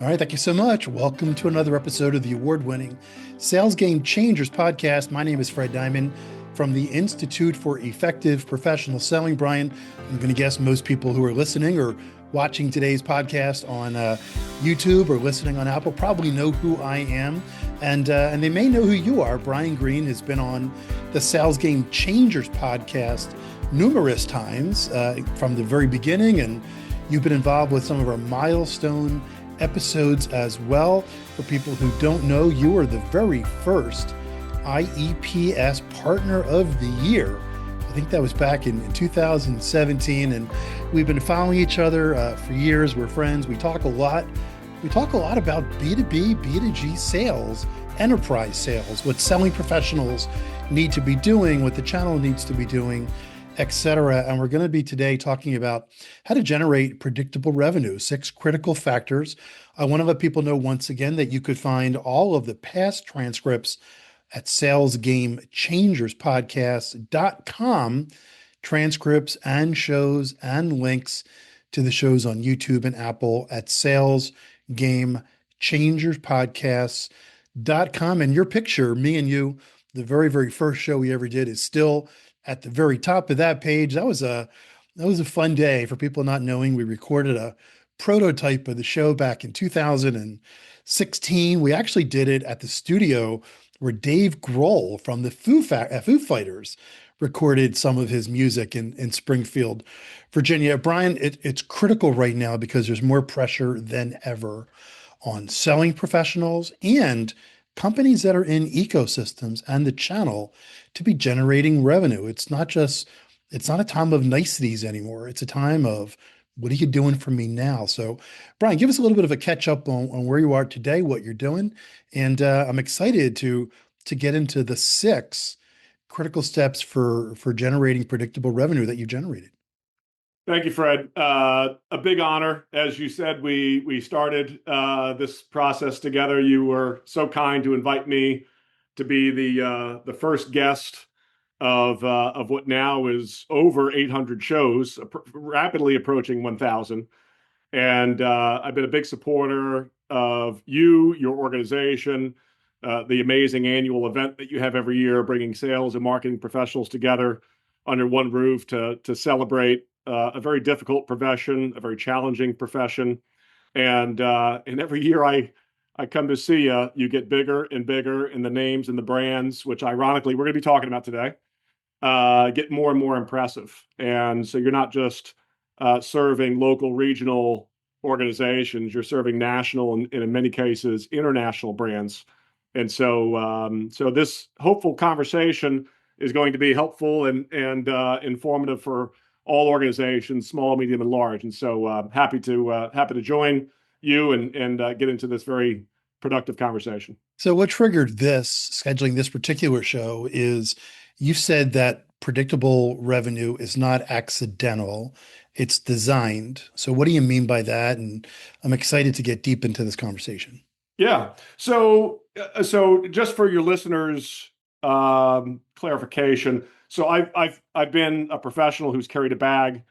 All right, thank you so much. Welcome to another episode of the award-winning Sales Game Changers podcast. My name is Fred Diamond from the Institute for Effective Professional Selling. Brian, I'm going to guess most people who are listening or watching today's podcast on YouTube or listening on Apple probably know who I am, and they may know who you are. Brian Green has been on the Sales Game Changers podcast numerous times from the very beginning, and you've been involved with some of our milestone episodes as well. For people who don't know, you are the very first IEPS Partner of the Year. I think that was back in 2017, and we've been following each other for years. We're friends. We talk a lot. We talk a lot about B2B, B2G sales, enterprise sales, what selling professionals need to be doing, what the channel needs to be doing, etc. And we're going to be today talking about how to generate predictable revenue, 6 critical factors. I want to let people know once again that you could find all of the past transcripts at salesgamechangerspodcast.com, transcripts and shows and links to the shows on YouTube and Apple at salesgamechangerspodcasts.com. And your picture, me and you, the very, very first show we ever did, is still at the very top of that page. That was a fun day. For people not knowing, we recorded a prototype of the show back in 2016. We actually did it at the studio where Dave Grohl from the Foo Fighters recorded some of his music in Springfield, Virginia. Brian, it's critical right now because there's more pressure than ever on selling professionals and companies that are in ecosystems and the channel to be generating revenue. It's not a time of niceties anymore. It's a time of, what are you doing for me now? So, Brian, give us a little bit of a catch up on where you are today, what you're doing. And I'm excited to get into the 6 critical steps for generating predictable revenue that you generated. Thank you, Fred. A big honor. As you said, we started this process together. You were so kind to invite me to be the first guest of what now is over 800 shows, rapidly approaching 1,000. And I've been a big supporter of you, your organization, the amazing annual event that you have every year, bringing sales and marketing professionals together under one roof to celebrate a very difficult profession, a very challenging profession. And every year I come to see you, you get bigger and bigger, and the names and the brands, which ironically we're going to be talking about today, get more and more impressive. And so you're not just serving local, regional organizations, you're serving national and in many cases international brands. And so this hopeful conversation is going to be helpful and informative for all organizations, small, medium, and large. And so happy to join you and get into this very productive conversation. So what triggered scheduling this particular show is you said that predictable revenue is not accidental, it's designed. So what do you mean by that? And I'm excited to get deep into this conversation. Yeah. So just for your listeners, clarification. So I've been a professional who's carried a bag.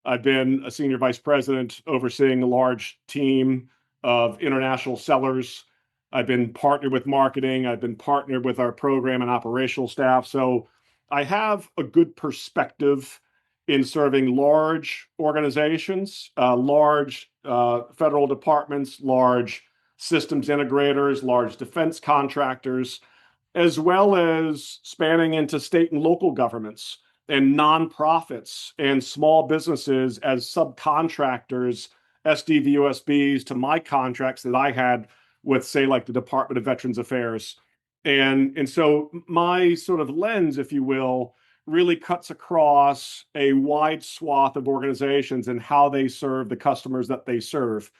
I've been a senior vice president overseeing a large team of international sellers. I've been partnered with marketing. I've been partnered with our program and operational staff. So I have a good perspective in serving large organizations, large federal departments, large systems integrators, large defense contractors, as well as spanning into state and local governments and nonprofits and small businesses as subcontractors, SDVOSBs to my contracts that I had with, say, like the Department of Veterans Affairs. And so my sort of lens, if you will, really cuts across a wide swath of organizations and how they serve the customers that they serve.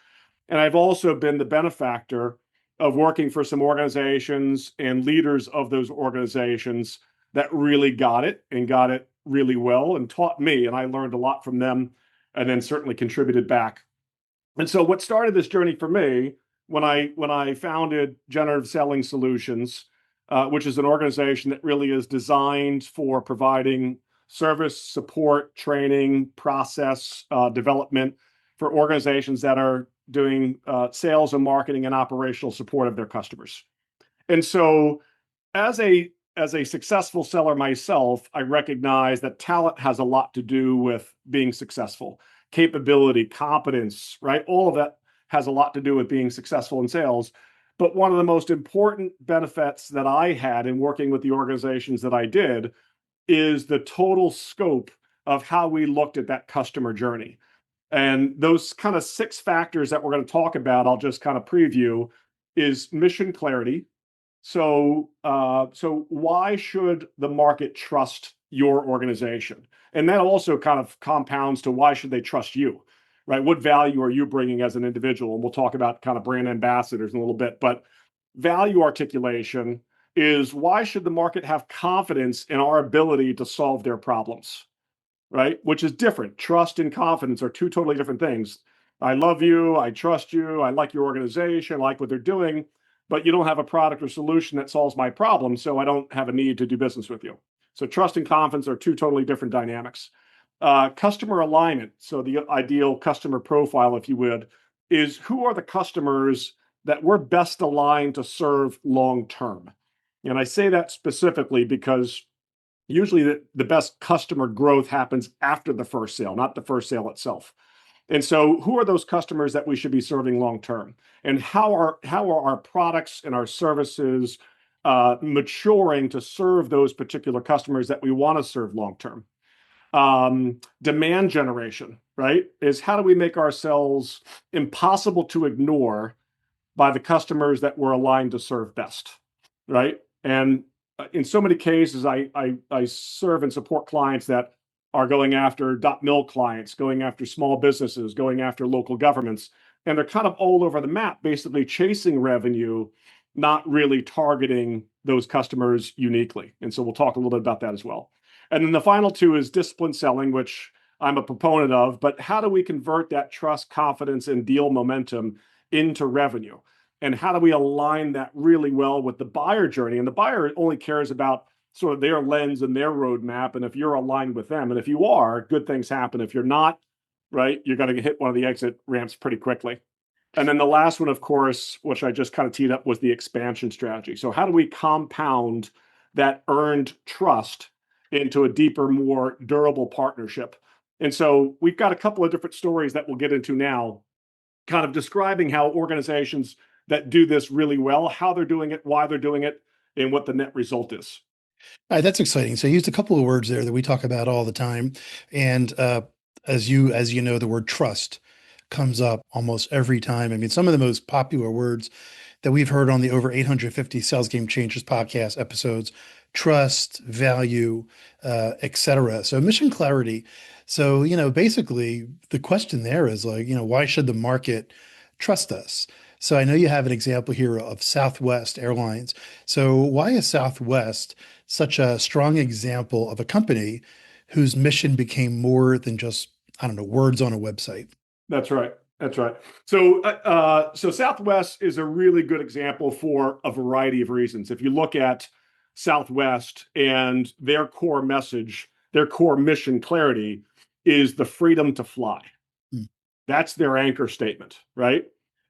And I've also been the benefactor of working for some organizations and leaders of those organizations that really got it and got it really well and taught me. And I learned a lot from them and then certainly contributed back. And so what started this journey for me when I founded Generative Selling Solutions, which is an organization that really is designed for providing service, support, training, process development for organizations that are doing sales and marketing and operational support of their customers. And so as a successful seller myself, I recognize that talent has a lot to do with being successful. Capability, competence, right? All of that has a lot to do with being successful in sales. But one of the most important benefits that I had in working with the organizations that I did is the total scope of how we looked at that customer journey. And those kind of 6 factors that we're going to talk about, I'll just kind of preview, is mission clarity. So why should the market trust your organization? And that also kind of compounds to why should they trust you, right? What value are you bringing as an individual? And we'll talk about kind of brand ambassadors in a little bit, but value articulation is why should the market have confidence in our ability to solve their problems, right? Which is different. Trust and confidence are 2 totally different things. I love you, I trust you, I like your organization, I like what they're doing, but you don't have a product or solution that solves my problem, so I don't have a need to do business with you. So trust and confidence are 2 totally different dynamics. Customer alignment, so the ideal customer profile, if you would, is who are the customers that we're best aligned to serve long term. And I say that specifically because usually the best customer growth happens after the first sale, not the first sale itself. And so who are those customers that we should be serving long term? And how are our products and our services maturing to serve those particular customers that we want to serve long term? Demand generation, right? Is how do we make ourselves impossible to ignore by the customers that we're aligned to serve best, right? And in so many cases, I serve and support clients that are going after .mil clients, going after small businesses, going after local governments, and they're kind of all over the map, basically chasing revenue, not really targeting those customers uniquely. And so we'll talk a little bit about that as well. And then the final 2 is disciplined selling, which I'm a proponent of, but how do we convert that trust, confidence, and deal momentum into revenue? And how do we align that really well with the buyer journey? And the buyer only cares about sort of their lens and their roadmap. And if you're aligned with them, and if you are, good things happen. If you're not, right, you're going to hit one of the exit ramps pretty quickly. And then the last one, of course, which I just kind of teed up, was the expansion strategy. So how do we compound that earned trust into a deeper, more durable partnership? And so we've got a couple of different stories that we'll get into now, kind of describing how organizations that do this really well, how they're doing it, why they're doing it, and what the net result is. That's exciting. So you used a couple of words there that we talk about all the time, and as you know, the word trust comes up almost every time. I mean, some of the most popular words that we've heard on the over 850 Sales Game Changers podcast episodes: trust, value, etc. So mission clarity. So basically, the question there is like, why should the market trust us? So I know you have an example here of Southwest Airlines. So why is Southwest such a strong example of a company whose mission became more than just, I don't know, words on a website? That's right. That's right. So Southwest is a really good example for a variety of reasons. If you look at Southwest and their core message, their core mission clarity is the freedom to fly. Hmm. That's their anchor statement, right?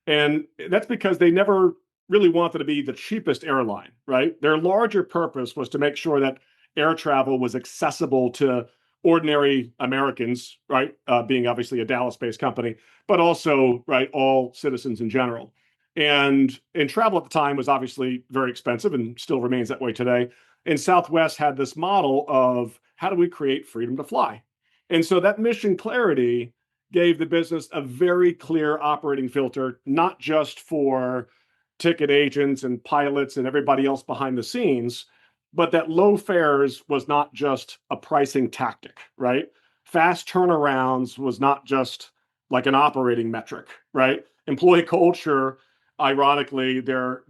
And that's because they never really wanted to be the cheapest airline, right? Their larger purpose was to make sure that air travel was accessible to ordinary Americans, right? Being obviously a Dallas-based company, but also, right, all citizens in general. And travel at the time was obviously very expensive and still remains that way today. And Southwest had this model of how do we create freedom to fly? And so that mission clarity gave the business a very clear operating filter, not just for ticket agents and pilots and everybody else behind the scenes, but that low fares was not just a pricing tactic, right? Fast turnarounds was not just like an operating metric, right? Employee culture, ironically, their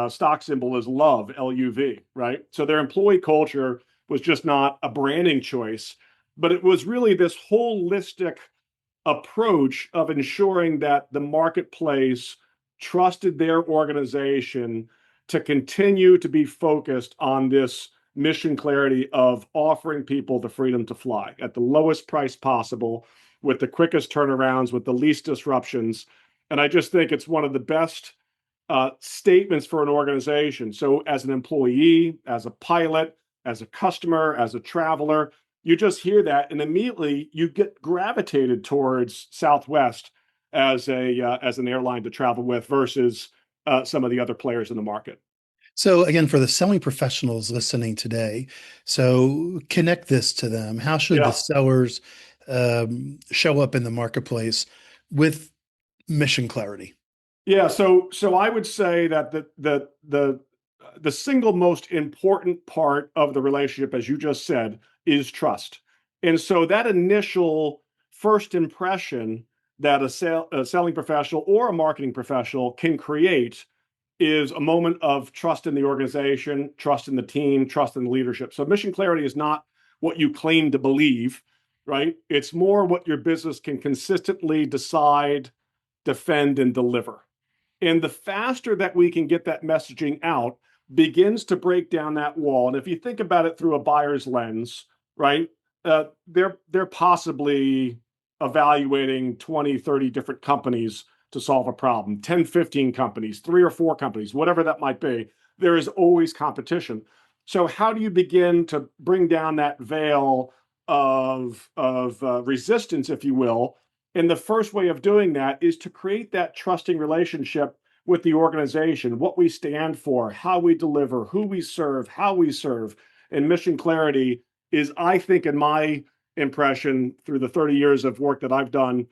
stock symbol is love, LUV, right? So their employee culture was just not a branding choice, but it was really this holistic approach of ensuring that the marketplace trusted their organization to continue to be focused on this mission clarity of offering people the freedom to fly at the lowest price possible, with the quickest turnarounds, with the least disruptions. And I just think it's one of the best statements for an organization. So, as an employee, as a pilot, as a customer, as a traveler, you just hear that, and immediately you get gravitated towards Southwest as an airline to travel with versus some of the other players in the market. So again, for the selling professionals listening today, so connect this to them. How should the Yeah. sellers show up in the marketplace with mission clarity? Yeah, so I would say that the single most important part of the relationship, as you just said, is trust. And so that initial first impression that a selling professional or a marketing professional can create is a moment of trust in the organization, trust in the team, trust in the leadership. So mission clarity is not what you claim to believe, right? It's more what your business can consistently decide, defend, and deliver. And the faster that we can get that messaging out begins to break down that wall. And if you think about it through a buyer's lens, right, they're possibly evaluating 20, 30 different companies to solve a problem, 10, 15 companies, 3 or 4 companies, whatever that might be. There is always competition. So how do you begin to bring down that veil of resistance, if you will? And the first way of doing that is to create that trusting relationship with the organization, what we stand for, how we deliver, who we serve, how we serve. And mission clarity is, I think, in my impression, through the 30 years of work that I've done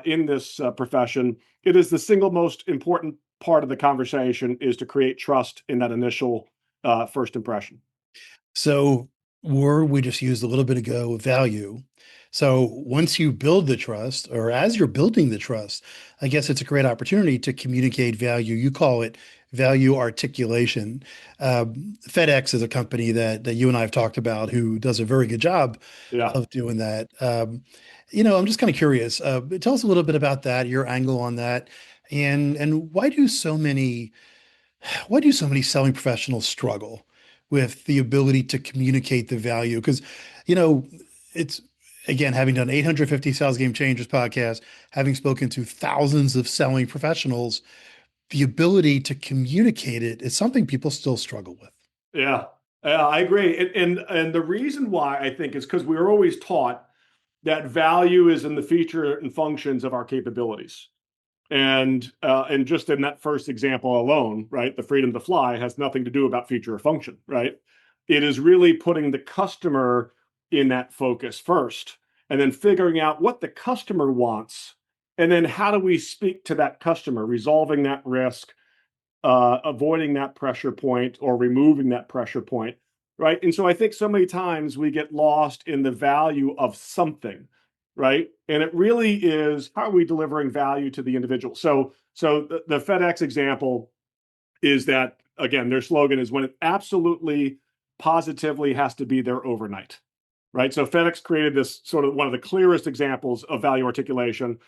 in this profession, it is the single most important part of the conversation is to create trust in that initial first impression. So, word we just used a little bit ago, value. So, once you build the trust, or as you're building the trust, I guess it's a great opportunity to communicate value. You call it value articulation. FedEx is a company that you and I have talked about who does a very good job Yeah. of doing that. I'm just kind of curious. Tell us a little bit about that, your angle on that, and why do so many selling professionals struggle with the ability to communicate the value? Because, you know, it's again, having done 850 Sales Game Changers podcast, having spoken to thousands of selling professionals, the ability to communicate it is something people still struggle with. Yeah. Yeah, I agree. And the reason why I think is because we were always taught that value is in the feature and functions of our capabilities. And just in that first example alone, right, the freedom to fly has nothing to do about feature or function, right? It is really putting the customer in that focus first, and then figuring out what the customer wants, and then how do we speak to that customer, resolving that risk, avoiding that pressure point or removing that pressure point, right? And so I think so many times we get lost in the value of something, right? And it really is, how are we delivering value to the individual? So the FedEx example is that, again, their slogan is, when it absolutely positively has to be there overnight, right? So FedEx created this sort of one of the clearest examples of value articulation.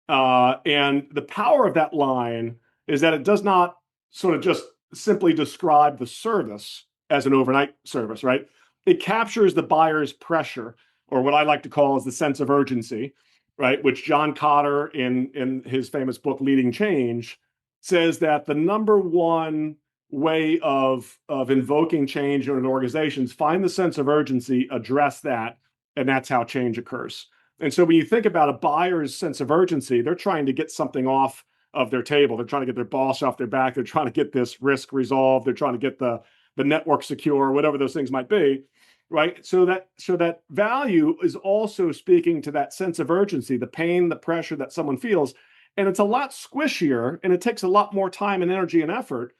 And the power of that line is that it does not sort of just simply describe the service as an overnight service, right? It captures the buyer's pressure, or what I like to call is the sense of urgency, right? Which John Cotter, in his famous book Leading Change, says that the number one way of invoking change in an organization is find the sense of urgency, address that, and that's how change occurs. And so when you think about a buyer's sense of urgency, they're trying to get something off of their table. They're trying to get their boss off their back. They're trying to get this risk resolved. They're trying to get the network secure, whatever those things might be, right? So that value is also speaking to that sense of urgency, the pain, the pressure that someone feels, and it's a lot squishier, and it takes a lot more time and energy and effort.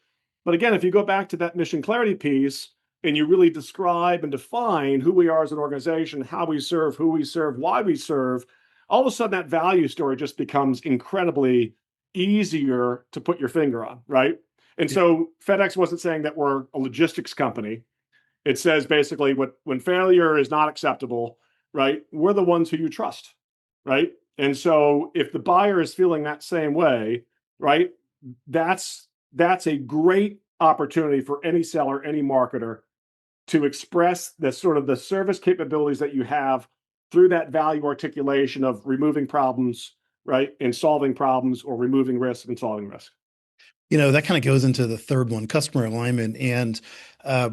But again, if you go back to that mission clarity piece, and you really describe and define who we are as an organization, how we serve, who we serve, why we serve, all of a sudden that value story just becomes incredibly easier to put your finger on, right? And so FedEx wasn't saying that we're a logistics company. It says basically, when failure is not acceptable, right? We're the ones who you trust, right? And so if the buyer is feeling that same way, right, that's a great opportunity for any seller, any marketer to express the sort of the service capabilities that you have through that value articulation of removing problems, right? And solving problems or removing risk and solving risk. That kind of goes into the third one, customer alignment. And, uh,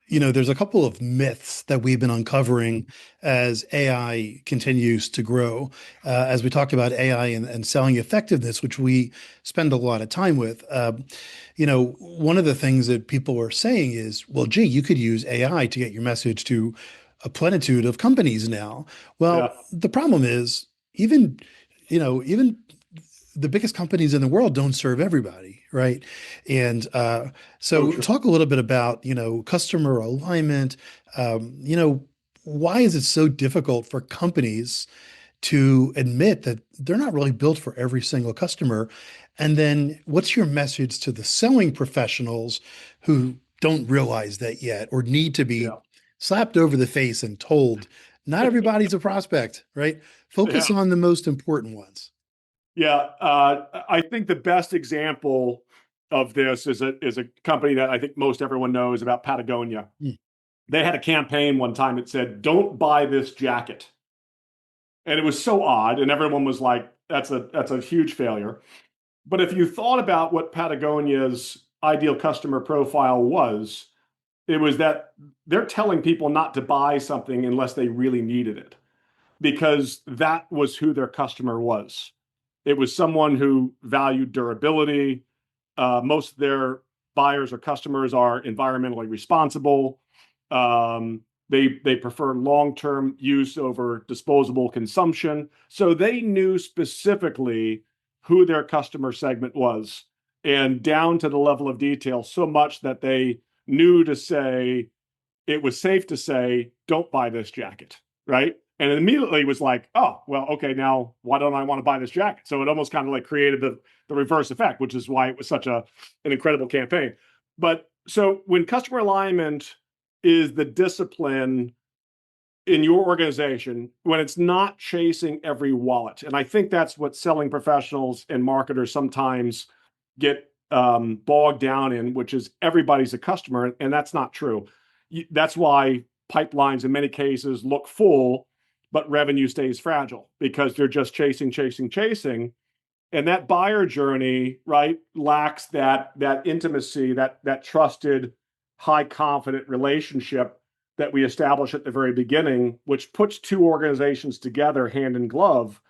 there's a couple of myths that we've been uncovering as AI continues to grow. As we talk about AI and selling effectiveness, which we spend a lot of time with, one of the things that people are saying is, well, gee, you could use AI to get your message to a plenitude of companies now. Well, Yeah. the problem is, even the biggest companies in the world don't serve everybody, right? And So so true. talk a little bit about, customer alignment. Why is it so difficult for companies to admit that they're not really built for every single customer? And then what's your message to the selling professionals who don't realize that yet or need to be Yeah. slapped over the face and told not everybody's a prospect, right? Yeah. Focus on the most important ones. Yeah. I think the best example of this is a company that I think most everyone knows about, Patagonia. Hmm. They had a campaign one time that said, "Don't buy this jacket." And it was so odd, and everyone was like, that's a huge failure. But if you thought about what Patagonia's ideal customer profile was, it was that they're telling people not to buy something unless they really needed it, because that was who their customer was. It was someone who valued durability. Most of their buyers or customers are environmentally responsible. They prefer long-term use over disposable consumption. So they knew specifically who their customer segment was, and down to the level of detail, so much that they knew to say, it was safe to say, "Don't buy this jacket," right? And it immediately was like, "Oh, well, okay, now why don't I want to buy this jacket?" So it almost kind of like created the reverse effect, which is why it was such an incredible campaign. But so when customer alignment is the discipline in your organization, when it's not chasing every wallet, and I think that's what selling professionals and marketers sometimes get bogged down in, which is everybody's a customer, and that's not true. That's why pipelines in many cases look full, but revenue stays fragile, because they're just chasing, chasing, chasing, and that buyer journey, right, lacks that intimacy, that trusted, high confident relationship that we establish at the very beginning, which puts two organizations together hand in glove.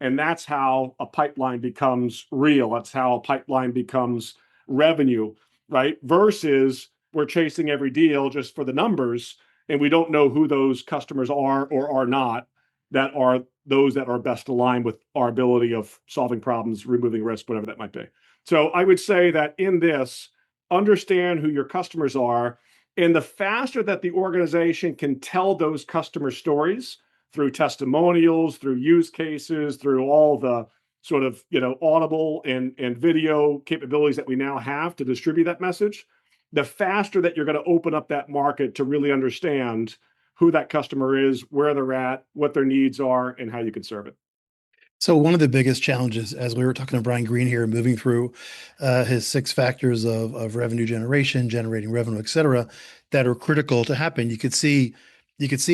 And that's how a pipeline becomes real. That's how a pipeline becomes revenue, right? Versus we're chasing every deal just for the numbers, and we don't know who those customers are or are not, that are those that are best aligned with our ability of solving problems, removing risk, whatever that might be. So I would say that in this, understand who your customers are. And the faster that the organization can tell those customer stories through testimonials, through use cases, through all the sort of audible and video capabilities that we now have to distribute that message, the faster that you're going to open up that market to really understand who that customer is, where they're at, what their needs are, and how you can serve it. So one of the biggest challenges, as we were talking to Brian Green here, moving through his six factors of revenue generation, generating revenue, et cetera, that are critical to happen. You could see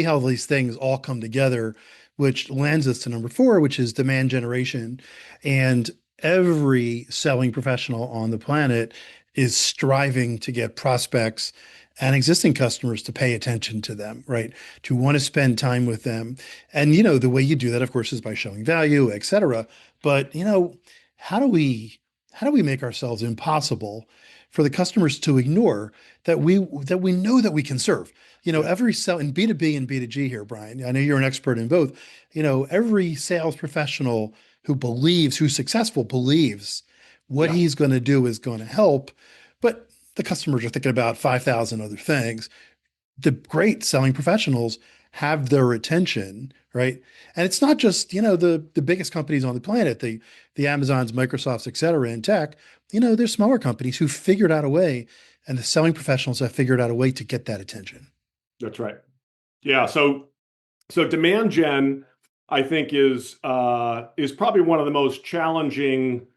how these things all come together, which lands us to number four, which is demand generation. And every selling professional on the planet is striving to get prospects and existing customers to pay attention to them, right? To want to spend time with them. And the way you do that, of course, is by showing value, et cetera. But how do we how do we make ourselves impossible for the customers to ignore that we know that we can serve? Yeah, Every sell in B2B and B2G here, Brian. I know you're an expert in both. Every sales professional who's successful believes what yeah, he's going to do is going to help, but the customers are thinking about 5,000 other things. The great selling professionals have their attention, right? And it's not just, the biggest companies on the planet, the Amazons, Microsofts, et cetera, in tech. There's smaller companies who figured out a way, and the selling professionals have figured out a way to get that attention. that's right. Yeah, so demand gen, I think, is probably one of the most challenging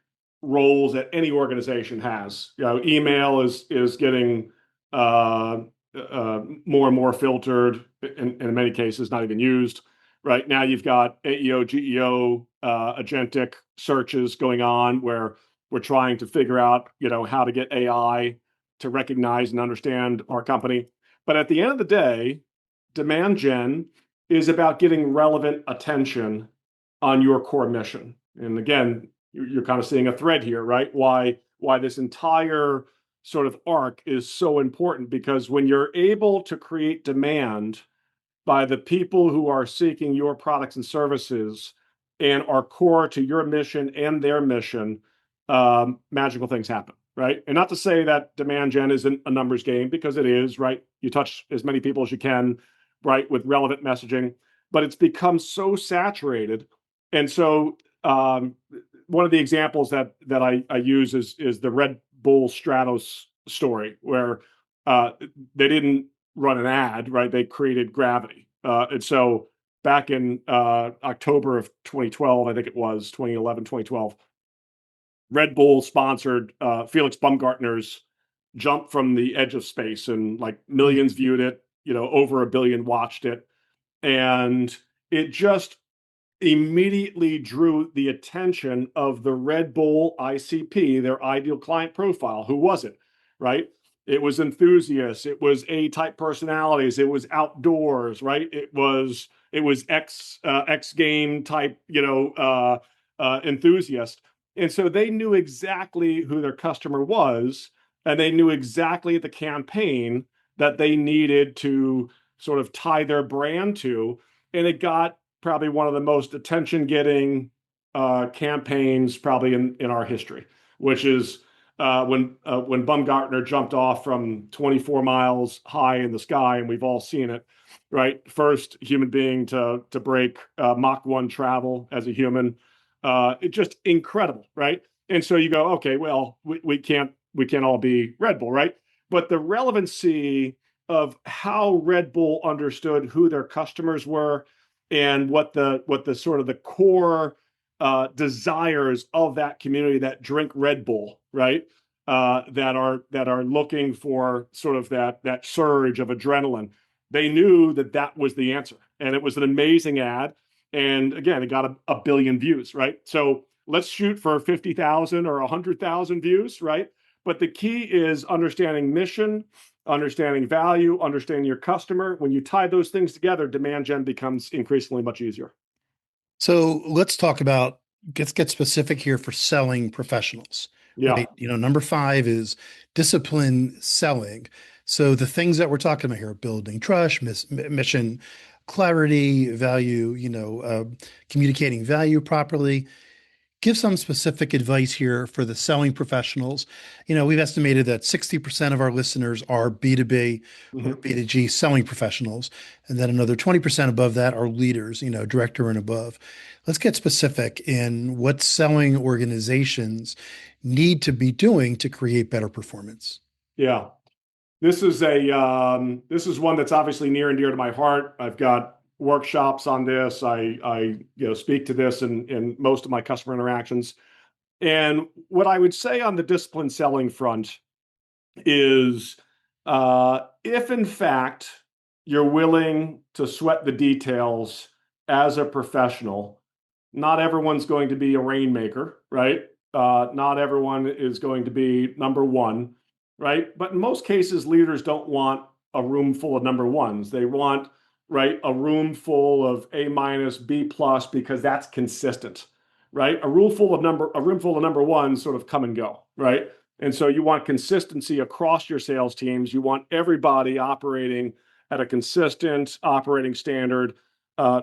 roles that any organization has. Email is getting more and more filtered, and in many cases not even used. Right now, you've got AEO, GEO agentic searches going on where we're trying to figure out, how to get AI to recognize and understand our company. But at the end of the day, demand gen is about getting relevant attention on your core mission. And again, you're kind of seeing a thread here, right? Why this entire sort of arc is so important, because when you're able to create demand by the people who are seeking your products and services and are core to your mission and their mission, magical things happen, right? And not to say that demand gen isn't a numbers game, because it is, right? You touch as many people as you can, right, with relevant messaging, but it's become so saturated. And so one of the examples that I use is the Red Bull Stratos story, where they didn't run an ad, right? They created gravity. And so back in October of 2012, I think it was 2011, 2012, Red Bull sponsored Felix Baumgartner's jump from the edge of space, and like millions viewed it, over a billion watched it. And it just immediately drew the attention of the Red Bull ICP, their ideal client profile. Who was it, right? It was enthusiasts, it was A-type personalities, it was outdoors, right? It was X game type, enthusiast. And so they knew exactly who their customer was, and they knew exactly the campaign that they needed to sort of tie their brand to. And it got probably one of the most attention-getting campaigns probably in our history, which is when Baumgartner jumped off from 24 miles high in the sky, and we've all seen it, right? First human being to break Mach 1 travel as a human. It's just incredible, right? And so you go, okay, well, we can't all be Red Bull, right? But the relevancy of how Red Bull understood who their customers were and what the sort of the core desires of that community that drink Red Bull, right? That are looking for sort of that surge of adrenaline. They knew that was the answer, and it was an amazing ad. And again, it got a billion views, right? So let's shoot for 50,000 or 100,000 views, right? But the key is understanding mission, understanding value, understanding your customer. When you tie those things together, demand gen becomes increasingly much easier. So let's talk about, let's get specific here for selling professionals, Yeah. right? Number five is discipline selling. So the things that we're talking about here, building trust, mission, clarity, value, communicating value properly. Give some specific advice here for the selling professionals. We've estimated that 60% of our listeners are B2B or Mm-hmm. B2G selling professionals, and then another 20% above that are leaders, director and above. Let's get specific in what selling organizations need to be doing to create better performance. Yeah. This is one that's obviously near and dear to my heart. I've got workshops on this. I speak to this in most of my customer interactions. And what I would say on the discipline selling front is, if in fact you're willing to sweat the details as a professional, not everyone's going to be a rainmaker, right? Not everyone is going to be number one, right? But in most cases, leaders don't want a room full of number ones. They want, right, a room full of A minus, B plus, because that's consistent, right? A room full of number ones sort of come and go, right? And so you want consistency across your sales teams. You want everybody operating at a consistent operating standard,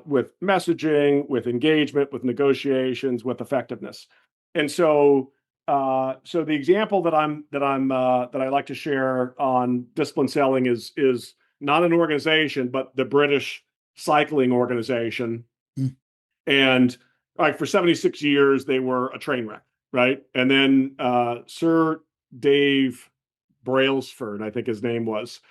with messaging, with engagement, with negotiations, with effectiveness. And so, so the example that I like to share on discipline selling is not an organization, but the British cycling organization. Mm. And like for 76 years, they were a train wreck, right? And then Sir Dave Brailsford, I think his name was,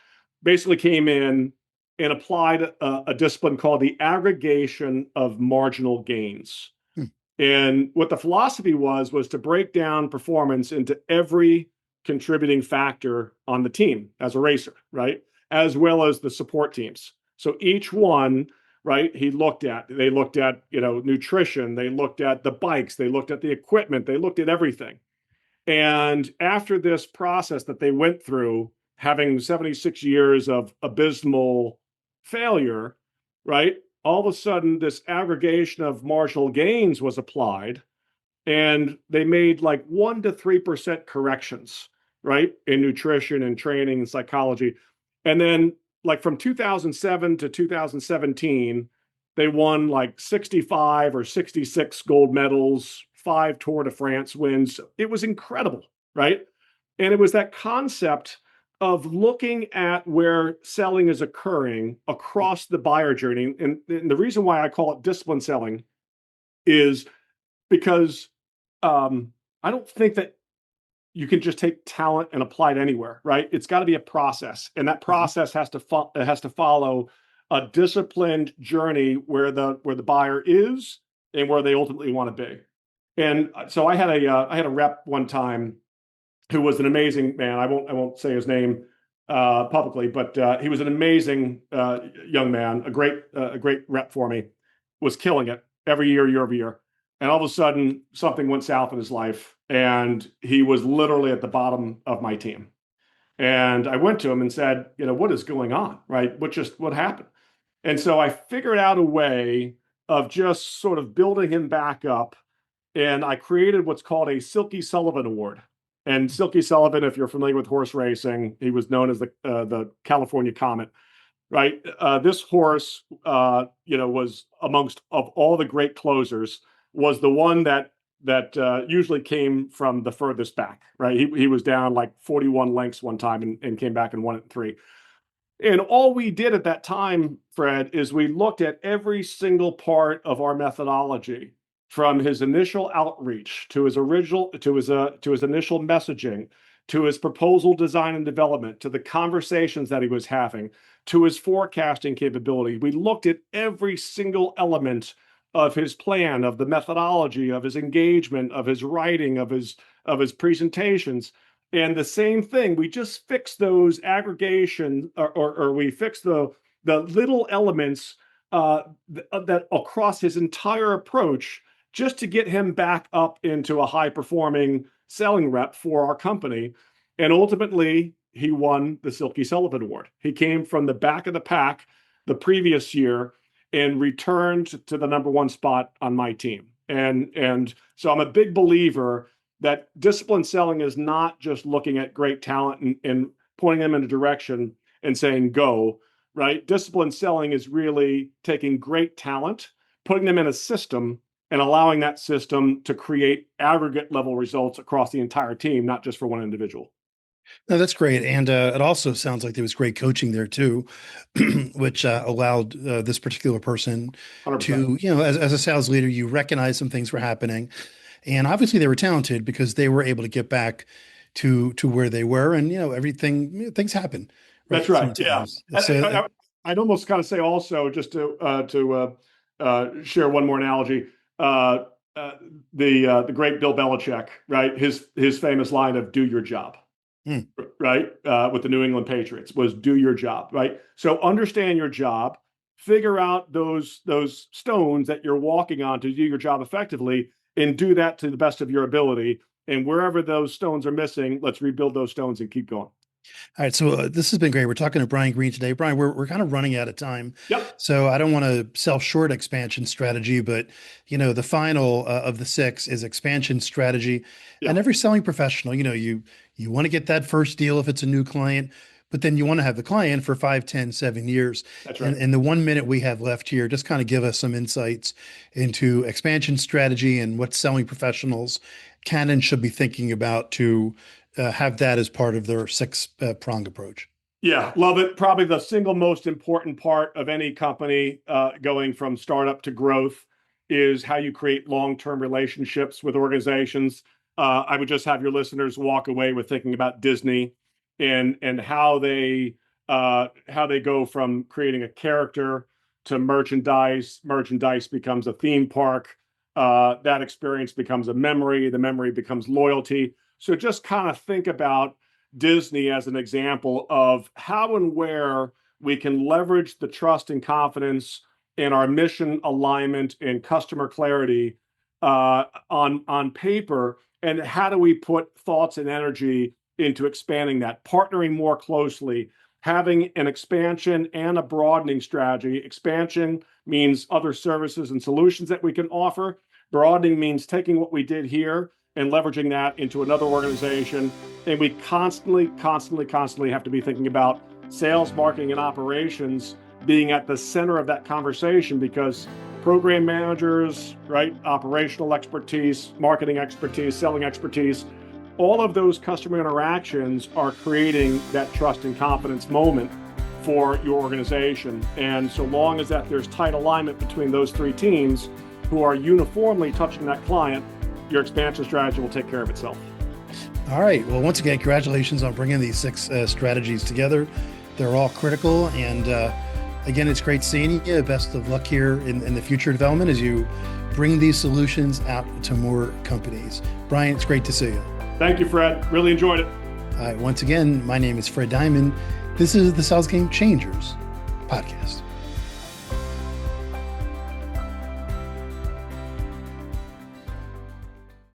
basically came in and applied a discipline called the aggregation of marginal gains. Hmm. And what the philosophy was to break down performance into every contributing factor on the team as a racer, right? As well as the support teams. So each one right? They looked at, nutrition, they looked at the bikes, they looked at the equipment, they looked at everything. And after this process that they went through, having 76 years of abysmal failure, right? All of a sudden, this aggregation of marginal gains was applied, and they made like 1 to 3% corrections, right? In nutrition and training and psychology. And then, like from 2007 to 2017, they won like 65 or 66 gold medals, 5 Tour de France wins. It was incredible, right? And it was that concept of looking at where selling is occurring across the buyer journey. And the reason why I call it discipline selling is because I don't think that you can just take talent and apply it anywhere, right? It's got to be a process, and that process has to follow a disciplined journey where the buyer is and where they ultimately want to be. And so I had a rep one time who was an amazing man. I won't say his name publicly, but he was an amazing young man, a great rep for me. Was killing it every year, year over year. And all of a sudden, something went south in his life, and he was literally at the bottom of my team. And I went to him and said, what is going on, right? What happened? And so I figured out a way of just sort of building him back up, and I created what's called a Silky Sullivan Award. And Silky Sullivan, if you're familiar with horse racing, he was known as the California Comet, right? This horse, was amongst of all the great closers, was the one that usually came from the furthest back, right? He was down like 41 lengths one time and came back and won it in 3. And all we did at that time, Fred, is we looked at every single part of our methodology, from his initial outreach to his initial messaging, to his proposal design and development, to the conversations that he was having, to his forecasting capability. We looked at every single element of his plan, of the methodology, of his engagement, of his writing, of his presentations. And the same thing, we just fixed those aggregation, or we fixed the little elements that across his entire approach, just to get him back up into a high performing selling rep for our company. And ultimately, he won the Silky Sullivan Award. He came from the back of the pack the previous year and returned to the #1 spot on my team. And so I'm a big believer that disciplined selling is not just looking at great talent and pointing them in a direction and saying go, right? Disciplined selling is really taking great talent, putting them in a system, and allowing that system to create aggregate level results across the entire team, not just for one individual. No, that's great. And it also sounds like there was great coaching there too, which allowed this particular person 100%. to, as a sales leader, you recognize some things were happening. And obviously they were talented because they were able to get back to where they were. And, things happen, That's right? right. Yeah. Sometimes. So, I'd almost kind of say also, just to share one more analogy, uh, uh, the great Bill Belichick, right? His famous line of "Do your job," hmm. right? With the New England Patriots was "Do your job," right? So understand your job, figure out those stones that you're walking on to do your job effectively, and do that to the best of your ability. And wherever those stones are missing, let's rebuild those stones and keep going. All right, so this has been great. We're talking to Brian Green today. Brian, we're kind of running out of time, Yep. so I don't want to sell short expansion strategy, but the final of the 6 is expansion strategy. Yeah. And every selling professional, you want to get that first deal if it's a new client, but then you want to have the client for 5, 10, 7 years. That's And right. in the 1 minute we have left here, just kind of give us some insights into expansion strategy and what selling professionals can and should be thinking about to have that as part of their 6 prong approach. Yeah, love it. Probably the single most important part of any company going from startup to growth is how you create long-term relationships with organizations. I would just have your listeners walk away with thinking about Disney and how they go from creating a character to merchandise. Merchandise becomes a theme park. That experience becomes a memory. The memory becomes loyalty. So just kind of think about Disney as an example of how and where we can leverage the trust and confidence and our mission alignment and customer clarity on paper, and how do we put thoughts and energy into expanding that, partnering more closely, having an expansion and a broadening strategy. Expansion means other services and solutions that we can offer. Broadening means taking what we did here and leveraging that into another organization. And we constantly have to be thinking about sales, marketing, and operations being at the center of that conversation, because program managers, right, operational expertise, marketing expertise, selling expertise, all of those customer interactions are creating that trust and confidence moment for your organization. And so long as that there's tight alignment between those three teams who are uniformly touching that client, your expansion strategy will take care of itself. All right. Well, once again, congratulations on bringing these 6 strategies together. They're all critical. And again, it's great seeing you. Best of luck here in the future development as you bring these solutions out to more companies. Brian, it's great to see you. Thank you, Fred. Really enjoyed it. Once again, my name is Fred Diamond. This is the Sales Game Changers podcast.